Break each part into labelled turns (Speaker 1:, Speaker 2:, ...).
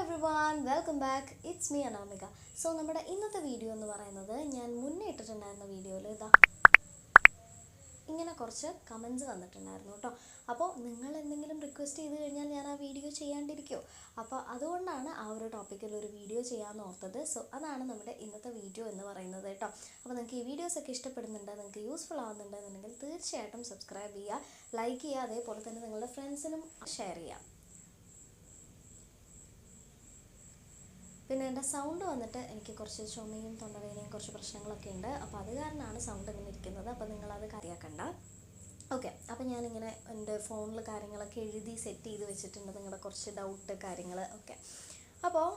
Speaker 1: everyone, welcome back. It's me Anamika. So നമ്മുടെ ഇന്നത്തെ video എന്ന് പറയുന്നത് ഞാൻ മുന്നേ ഇട്ടിട്ടുണ്ടായിരുന്ന വീഡിയോയിൽ ഇങ്ങനെ കുറച്ച് കമൻറ്റ്സ് വന്നിട്ടുണ്ടായിരുന്നു കേട്ടോ. അപ്പോൾ നിങ്ങൾ എന്തെങ്കിലും റിക്വസ്റ്റ് ചെയ്ത് കഴിഞ്ഞാൽ ഞാൻ ആ വീഡിയോ ചെയ്യാണ്ടിരിക്കുമോ? അപ്പോൾ അതുകൊണ്ടാണ് ആ ഒരു ടോപ്പിക്കിൽ ഒരു വീഡിയോ ചെയ്യാമെന്ന് ഓർത്തത്. സോ അതാണ് നമ്മുടെ ഇന്നത്തെ വീഡിയോ എന്ന് പറയുന്നത് കേട്ടോ. അപ്പോൾ നിങ്ങൾക്ക് ഈ വീഡിയോസൊക്കെ ഇഷ്ടപ്പെടുന്നുണ്ട്, നിങ്ങൾക്ക് യൂസ്ഫുൾ ആവുന്നുണ്ടെന്നുണ്ടെങ്കിൽ തീർച്ചയായിട്ടും സബ്സ്ക്രൈബ് ചെയ്യുക, ലൈക്ക് ചെയ്യുക, അതേപോലെ തന്നെ നിങ്ങളുടെ ഫ്രണ്ട്സിനും ഷെയർ ചെയ്യുക. പിന്നെ എൻ്റെ സൗണ്ട് വന്നിട്ട് എനിക്ക് കുറച്ച് ചുമയും തൊണ്ടവേദനയും കുറച്ച് പ്രശ്നങ്ങളൊക്കെ ഉണ്ട്. അപ്പോൾ അത് കാരണമാണ് സൗണ്ട് ഇങ്ങനെ ഇരിക്കുന്നത്. അപ്പോൾ നിങ്ങളത് കാര്യമാക്കണ്ട. ഓക്കെ, അപ്പോൾ ഞാനിങ്ങനെ എൻ്റെ ഫോണിൽ കാര്യങ്ങളൊക്കെ എഴുതി സെറ്റ് ചെയ്ത് വെച്ചിട്ടുണ്ട്, നിങ്ങളുടെ കുറച്ച് ഡൗട്ട് കാര്യങ്ങൾ ഒക്കെ. അപ്പോൾ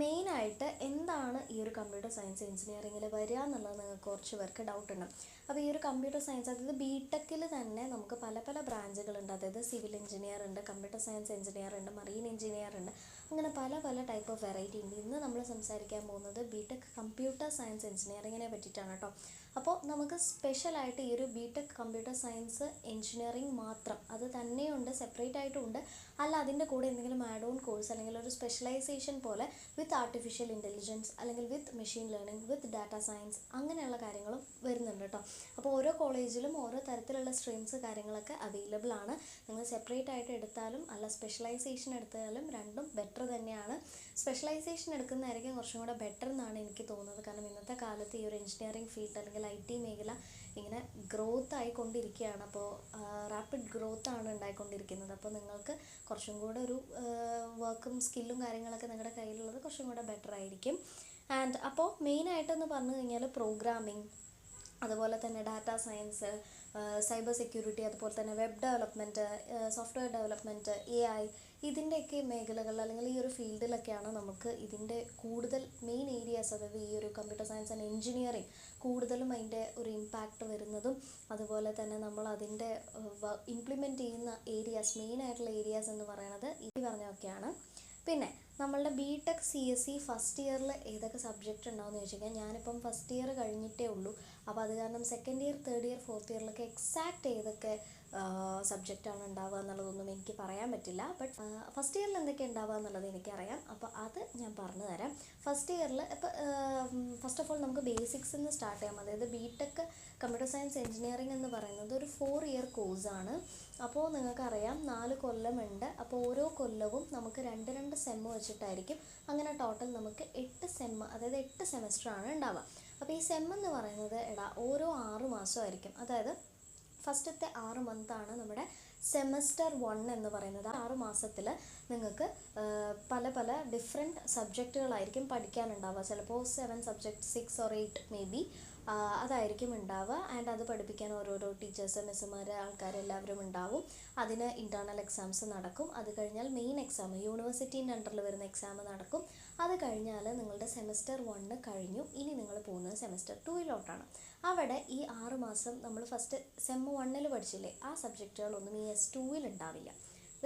Speaker 1: മെയിനായിട്ട് എന്താണ് ഈ ഒരു കമ്പ്യൂട്ടർ സയൻസ് എഞ്ചിനീയറിങ്ങിൽ വരിക എന്നുള്ളത് നിങ്ങൾക്ക് കുറച്ച് പേർക്ക് ഡൗട്ട് ഉണ്ട്. അപ്പോൾ ഈ ഒരു കമ്പ്യൂട്ടർ സയൻസ്, അതായത് ബിടെക്കിൽ തന്നെ നമുക്ക് പല പല ബ്രാഞ്ചുകളുണ്ട്. അതായത് സിവിൽ എഞ്ചിനീയർ ഉണ്ട്, കമ്പ്യൂട്ടർ സയൻസ് എഞ്ചിനീയർ ഉണ്ട്, മറീൻ എഞ്ചിനീയർ ഉണ്ട്, അങ്ങനെ പല പല ടൈപ്പ് ഓഫ് വെറൈറ്റി ഉണ്ട്. ഇന്ന് നമ്മൾ സംസാരിക്കാൻ പോകുന്നത് ബിടെക് കമ്പ്യൂട്ടർ സയൻസ് എഞ്ചിനീയറിങ്ങിനെ പറ്റിയിട്ടാണ് കേട്ടോ. അപ്പോൾ നമുക്ക് സ്പെഷ്യലായിട്ട് ഈ ഒരു ബിടെക് കമ്പ്യൂട്ടർ സയൻസ് എഞ്ചിനീയറിംഗ് മാത്രം അത് തന്നെയുണ്ട്, സെപ്പറേറ്റ് ആയിട്ടും ഉണ്ട്. അല്ല അതിൻ്റെ കൂടെ എന്തെങ്കിലും ആഡ് ഓൺ കോഴ്സ് അല്ലെങ്കിൽ ഒരു സ്പെഷ്യലൈസേഷൻ പോലെ വിത്ത് ആർട്ടിഫിഷ്യൽ ഇൻ്റലിജൻസ് അല്ലെങ്കിൽ with machine learning with data science അങ്ങനെയുള്ള കാര്യങ്ങളും വരുന്നുണ്ട് കേട്ടോ. അപ്പോൾ ഓരോ കോളേജിലും ഓരോ തരത്തിലുള്ള സ്ട്രീംസ് കാര്യങ്ങളൊക്കെ അവൈലബിൾ ആണ്. നിങ്ങൾ സെപ്പറേറ്റ് ആയിട്ട് എടുത്താലും അല്ല സ്പെഷ്യലൈസേഷൻ എടുത്താലും രണ്ടും ബെറ്റർ തന്നെയാണ്. സ്പെഷ്യലൈസേഷൻ എടുക്കുന്നതായിരിക്കും കുറച്ചും കൂടെ ബെറ്റർ എന്നാണ് എനിക്ക് തോന്നുന്നത്. കാരണം ഇന്നത്തെ കാലത്ത് ഈ ഒരു എഞ്ചിനീയറിംഗ് ഫീൽഡ് അല്ലെങ്കിൽ IT മേഖല ഇങ്ങനെ ഗ്രോത്ത് ആയിക്കൊണ്ടിരിക്കുകയാണ്. അപ്പോൾ റാപ്പിഡ് ഗ്രോത്ത് ആണ് ഉണ്ടായിക്കൊണ്ടിരിക്കുന്നത്. അപ്പോൾ നിങ്ങൾക്ക് കുറച്ചും കൂടെ ഒരു വർക്കും സ്കില്ലും കാര്യങ്ങളൊക്കെ നിങ്ങളുടെ കയ്യിലുള്ളത് കുറച്ചും കൂടെ ബെറ്റർ ആയിരിക്കും. ആൻഡ് അപ്പോൾ മെയിനായിട്ടെന്ന് പറഞ്ഞു കഴിഞ്ഞാൽ പ്രോഗ്രാമിംഗ്, അതുപോലെ തന്നെ ഡാറ്റ സയൻസ്, സൈബർ സെക്യൂരിറ്റി, അതുപോലെ തന്നെ web development, software development, AI ഇതിൻ്റെയൊക്കെ മേഖലകളിൽ അല്ലെങ്കിൽ ഈ ഒരു ഫീൽഡിലൊക്കെയാണ് നമുക്ക് ഇതിൻ്റെ കൂടുതൽ മെയിൻ ഏരിയാസ്, അതായത് ഈ ഒരു കമ്പ്യൂട്ടർ സയൻസ് ആൻഡ് എഞ്ചിനീയറിംഗ് കൂടുതലും അതിൻ്റെ ഒരു ഇമ്പാക്റ്റ് വരുന്നതും അതുപോലെ തന്നെ നമ്മൾ അതിൻ്റെ ഇംപ്ലിമെൻറ്റ് ചെയ്യുന്ന ഏരിയാസ്, മെയിനായിട്ടുള്ള ഏരിയാസ് എന്ന് പറയുന്നത് ഈ പറഞ്ഞൊക്കെയാണ്. പിന്നെ നമ്മളുടെ BTech CSE ഫസ്റ്റ് ഇയറിൽ ഏതൊക്കെ സബ്ജക്റ്റ് ഉണ്ടാവുമെന്ന് ചോദിച്ചു കഴിഞ്ഞാൽ ഞാനിപ്പം ഫസ്റ്റ് ഇയർ കഴിഞ്ഞിട്ടേ ഉള്ളൂ. അപ്പോൾ അത് കാരണം second year, third year, fourth ഇയറിലൊക്കെ എക്സാക്റ്റ് ഏതൊക്കെ സബ്ജക്റ്റാണ് ഉണ്ടാവുക എന്നുള്ളതൊന്നും എനിക്ക് പറയാൻ പറ്റില്ല. ബട്ട് ഫസ്റ്റ് ഇയറിൽ എന്തൊക്കെ ഉണ്ടാവുക എന്നുള്ളത് എനിക്കറിയാം. അപ്പോൾ അത് ഞാൻ പറഞ്ഞു തരാം. ഫസ്റ്റ് ഇയറിൽ ഇപ്പോൾ ഫസ്റ്റ് ഓഫ് ഓൾ നമുക്ക് ബേസിക്സിൽ നിന്ന് സ്റ്റാർട്ട് ചെയ്യാം. അതായത് BTech കമ്പ്യൂട്ടർ സയൻസ് എഞ്ചിനീയറിംഗ് എന്ന് പറയുന്നത് ഒരു 4 ഇയർ കോഴ്സാണ്. അപ്പോൾ നിങ്ങൾക്കറിയാം 4 കൊല്ലമുണ്ട്. അപ്പോൾ ഓരോ കൊല്ലവും നമുക്ക് 2 സെമ്മ് വെച്ചിട്ടായിരിക്കും. അങ്ങനെ ടോട്ടൽ നമുക്ക് 8 സെമ്മ്, അതായത് 8 സെമസ്റ്ററാണ് ഉണ്ടാവുക. അപ്പോൾ ഈ സെമ്മ് എന്ന് പറയുന്നത് ഓരോ 6 മാസമായിരിക്കും. അതായത് ഫസ്റ്റത്തെ 6 മന്താണ് നമ്മുടെ സെമസ്റ്റർ 1 എന്ന് പറയുന്നത്. 6 മാസത്തിൽ നിങ്ങൾക്ക് പല പല ഡിഫറെൻറ്റ് സബ്ജക്റ്റുകളായിരിക്കും പഠിക്കാനുണ്ടാവുക. ചിലപ്പോൾ 7 സബ്ജക്റ്റ്, 6 or 8 മേ ബി അതായിരിക്കും ഉണ്ടാവുക. ആൻഡ് അത് പഠിപ്പിക്കാൻ ഓരോരോ ടീച്ചേഴ്സ്, മിസ്സുമാർ, ആൾക്കാർ എല്ലാവരും ഉണ്ടാവും. അതിന് ഇൻറ്റേർണൽ എക്സാംസ് നടക്കും. അത് കഴിഞ്ഞാൽ മെയിൻ എക്സാം, യൂണിവേഴ്സിറ്റീൻ്റെ അണ്ടറിൽ വരുന്ന എക്സാം നടക്കും. അത് കഴിഞ്ഞാൽ നിങ്ങളുടെ സെമസ്റ്റർ 1 കഴിഞ്ഞു. ഇനി നിങ്ങൾ പോകുന്നത് സെമസ്റ്റർ 2 അവിടെ ഈ 6 മാസം നമ്മൾ ഫസ്റ്റ് സെമ്മ് 1 പഠിച്ചില്ലേ, ആ സബ്ജക്റ്റുകളൊന്നും ഈ S2 ഉണ്ടാവില്ല.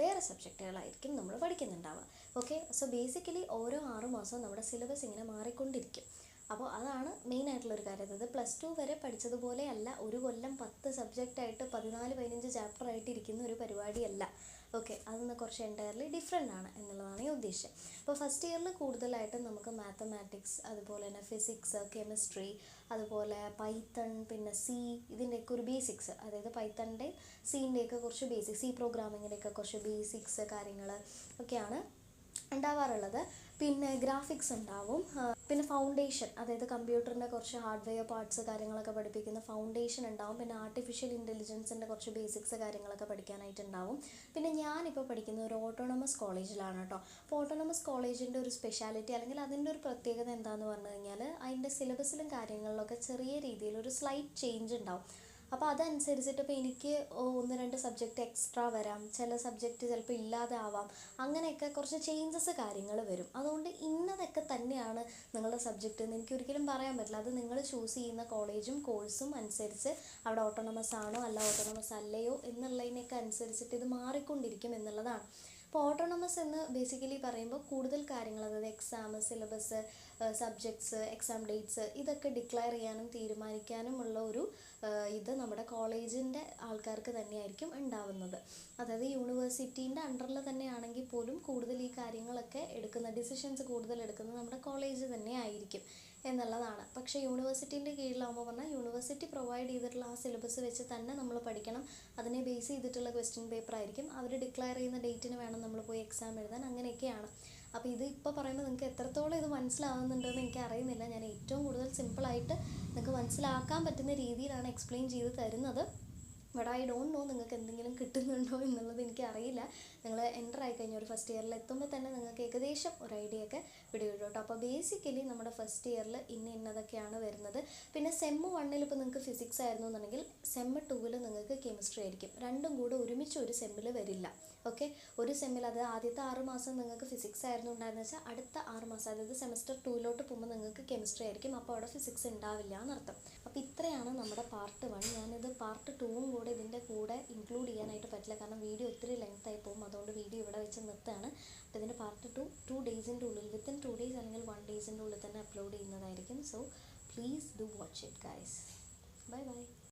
Speaker 1: വേറെ സബ്ജക്റ്റുകളായിരിക്കും നമ്മൾ പഠിക്കുന്നുണ്ടാവുക. ഓക്കെ, സോ ബേസിക്കലി ഓരോ 6 മാസവും നമ്മുടെ സിലബസ് ഇങ്ങനെ മാറിക്കൊണ്ടിരിക്കും. അപ്പോൾ അതാണ് മെയിനായിട്ടുള്ളൊരു കാര്യം. അതായത് +2 വരെ പഠിച്ചതുപോലെ അല്ല, ഒരു കൊല്ലം 10 സബ്ജക്റ്റായിട്ട് 14-15 ചാപ്റ്റർ ആയിട്ട് ഇരിക്കുന്ന ഒരു പരിപാടിയല്ല. ഓക്കെ, അതൊന്ന് കുറച്ച് എൻറ്റയർലി ഡിഫറെൻ്റ് ആണ് എന്നുള്ളതാണ് ഞാൻ ഉദ്ദേശിച്ചത്. അപ്പോൾ ഫസ്റ്റ് ഇയറിൽ കൂടുതലായിട്ടും നമുക്ക് മാത്തമാറ്റിക്സ്, അതുപോലെ തന്നെ ഫിസിക്സ്, കെമിസ്ട്രി, അതുപോലെ പൈത്തൺ, പിന്നെ C ഇതിൻ്റെയൊക്കെ ഒരു ബേസിക്സ്, അതായത് പൈത്തണിൻ്റെ സീൻ്റെയൊക്കെ കുറച്ച് ബേസിക്സ്, C പ്രോഗ്രാമിങ്ങിൻ്റെയൊക്കെ കുറച്ച് ബേസിക്സ് കാര്യങ്ങൾ ഒക്കെയാണ് ഉണ്ടാവാറുള്ളത്. പിന്നെ ഗ്രാഫിക്സ് ഉണ്ടാവും. പിന്നെ ഫൗണ്ടേഷൻ, അതായത് കമ്പ്യൂട്ടറിൻ്റെ കുറച്ച് ഹാർഡ്വെയർ പാർട്സ് കാര്യങ്ങളൊക്കെ പഠിപ്പിക്കുന്ന ഫൗണ്ടേഷൻ ഉണ്ടാവും. പിന്നെ ആർട്ടിഫിഷ്യൽ ഇൻ്റലിജൻസിൻ്റെ കുറച്ച് ബേസിക്സ് കാര്യങ്ങളൊക്കെ പഠിക്കാനായിട്ടുണ്ടാവും. പിന്നെ ഞാനിപ്പോൾ പഠിക്കുന്ന ഒരു ഓട്ടോണമസ് കോളേജിലാണ് കേട്ടോ. അപ്പോൾ ഓട്ടോണമസ് കോളേജിൻ്റെ ഒരു സ്പെഷ്യാലിറ്റി അല്ലെങ്കിൽ അതിൻ്റെ ഒരു പ്രത്യേകത എന്താണെന്ന് പറഞ്ഞു കഴിഞ്ഞാൽ അതിൻ്റെ സിലബസിലും കാര്യങ്ങളിലൊക്കെ ചെറിയ രീതിയിലൊരു സ്ലൈറ്റ് ചേഞ്ച് ഉണ്ടാവും. അപ്പോൾ അതനുസരിച്ചിട്ട് ഇപ്പോൾ എനിക്ക് 1-2 സബ്ജക്റ്റ് എക്സ്ട്രാ വരാം, ചില സബ്ജക്റ്റ് ചിലപ്പോൾ ഇല്ലാതെ ആവാം, അങ്ങനെയൊക്കെ കുറച്ച് ചേഞ്ചസ് കാര്യങ്ങൾ വരും. അതുകൊണ്ട് ഇന്നതൊക്കെ തന്നെയാണ് നിങ്ങളുടെ സബ്ജക്റ്റ് എന്ന് എനിക്ക് ഒരിക്കലും പറയാൻ പറ്റില്ല. അത് നിങ്ങൾ ചൂസ് ചെയ്യുന്ന കോളേജും കോഴ്സും അനുസരിച്ച് അവിടെ ഓട്ടോണമസ് ആണോ അല്ല ഓട്ടോണമസ് അല്ലയോ എന്നുള്ളതിനൊക്കെ അനുസരിച്ചിട്ട് ഇത് മാറിക്കൊണ്ടിരിക്കും എന്നുള്ളതാണ്. അപ്പോൾ ഓട്ടോണമസ് എന്ന് ബേസിക്കലി പറയുമ്പോൾ കൂടുതൽ കാര്യങ്ങൾ, അതായത് exam, syllabus, subjects, exam dates ഇതൊക്കെ ഡിക്ലെയർ ചെയ്യാനും തീരുമാനിക്കാനുമുള്ള ഒരു ഇത് നമ്മുടെ കോളേജിൻ്റെ ആൾക്കാർക്ക് തന്നെയായിരിക്കും ഉണ്ടാവുന്നത്. അതായത് യൂണിവേഴ്സിറ്റീൻ്റെ അണ്ടറിൽ തന്നെയാണെങ്കിൽ പോലും കൂടുതൽ ഈ കാര്യങ്ങളൊക്കെ ഡിസിഷൻസ് കൂടുതൽ എടുക്കുന്നത് നമ്മുടെ കോളേജ് തന്നെ ആയിരിക്കും എന്നുള്ളതാണ്. പക്ഷേ യൂണിവേഴ്സിറ്റീൻ്റെ കീഴിലാകുമ്പോൾ പറഞ്ഞാൽ യൂണിവേഴ്സിറ്റി പ്രൊവൈഡ് ചെയ്തിട്ടുള്ള ആ സിലബസ് വെച്ച് തന്നെ നമ്മൾ പഠിക്കണം. അതിനെ ബേസ് ചെയ്തിട്ടുള്ള ക്വസ്റ്റ്യൻ പേപ്പർ ആയിരിക്കും. അവർ ഡിക്ലെയർ ചെയ്യുന്ന ഡേറ്റിന് വേണം നമ്മൾ പോയി എക്സാം എഴുതാൻ. അങ്ങനെയൊക്കെയാണ്. അപ്പോൾ ഇത് ഇപ്പോൾ പറയുമ്പോൾ നിങ്ങൾക്ക് എത്രത്തോളം ഇത് മനസ്സിലാവുന്നുണ്ടെന്ന് എനിക്ക് അറിയുന്നില്ല. ഞാൻ ഏറ്റവും കൂടുതൽ സിമ്പിളായിട്ട് നിങ്ങൾക്ക് മനസ്സിലാക്കാൻ പറ്റുന്ന രീതിയിലാണ് എക്സ്പ്ലെയിൻ ചെയ്ത് തരുന്നത്. ബട്ട് ഐ ഡോണ്ട് നോ നിങ്ങൾക്ക് എന്തെങ്കിലും കിട്ടുന്നുണ്ടോ എന്നുള്ളത് എനിക്കറിയില്ല. നിങ്ങൾ എൻ്റർ ആയിക്കഴിഞ്ഞാൽ ഒരു ഫസ്റ്റ് ഇയറിൽ എത്തുമ്പോൾ തന്നെ നിങ്ങൾക്ക് ഏകദേശം ഒരു ഐഡിയ ഒക്കെ പിടികിട്ടും കേട്ടോ. അപ്പോൾ ബേസിക്കലി നമ്മുടെ ഫസ്റ്റ് ഇയറിൽ ഇന്നതൊക്കെയാണ് വരുന്നത്. പിന്നെ സെം 1 ഇപ്പോൾ നിങ്ങൾക്ക് ഫിസിക്സ് ആയിരുന്നു എന്നുണ്ടെങ്കിൽ സെം 2 നിങ്ങൾക്ക് കെമിസ്ട്രി ആയിരിക്കും. രണ്ടും കൂടെ ഒരുമിച്ച് ഒരു സെമ്മിൽ വരില്ല. ഓക്കെ, ഒരു സെമ്മിൽ അത് ആദ്യത്തെ 6 മാസം നിങ്ങൾക്ക് ഫിസിക്സ് ആയിരുന്നു ഉണ്ടായെന്ന് വെച്ചാൽ അടുത്ത 6 മാസം അതായത് സെമസ്റ്റർ 2 പോകുമ്പോൾ നിങ്ങൾക്ക് കെമിസ്ട്രി ആയിരിക്കും. അപ്പോൾ അവിടെ ഫിസിക്സ് ഉണ്ടാവില്ല എന്നർത്ഥം. അപ്പോൾ ഇത്രയാണ് നമ്മുടെ പാർട്ട് 1. ഞാനിത് പാർട്ട് 2 കൂടെ ഇതിൻ്റെ കൂടെ ഇൻക്ലൂഡ് ചെയ്യാനായിട്ട് പറ്റില്ല, കാരണം വീഡിയോ ഒത്തിരി ലെങ്ത് ആയി പോകും. അതുകൊണ്ട് വീഡിയോ ഇവിടെ വെച്ച് നിർത്തുകയാണ്. അപ്പോൾ ഇതിൻ്റെ പാർട്ട് 2 ഡേയ്സിൻ്റെ ഉള്ളിൽ വിത്തിൻ 2 ഡേയ്സ് അല്ലെങ്കിൽ 1 ഡേയ്സിൻ്റെ ഉള്ളിൽ തന്നെ അപ്ലോഡ് ചെയ്യുന്നതായിരിക്കും. So please do watch it guys. Bye bye.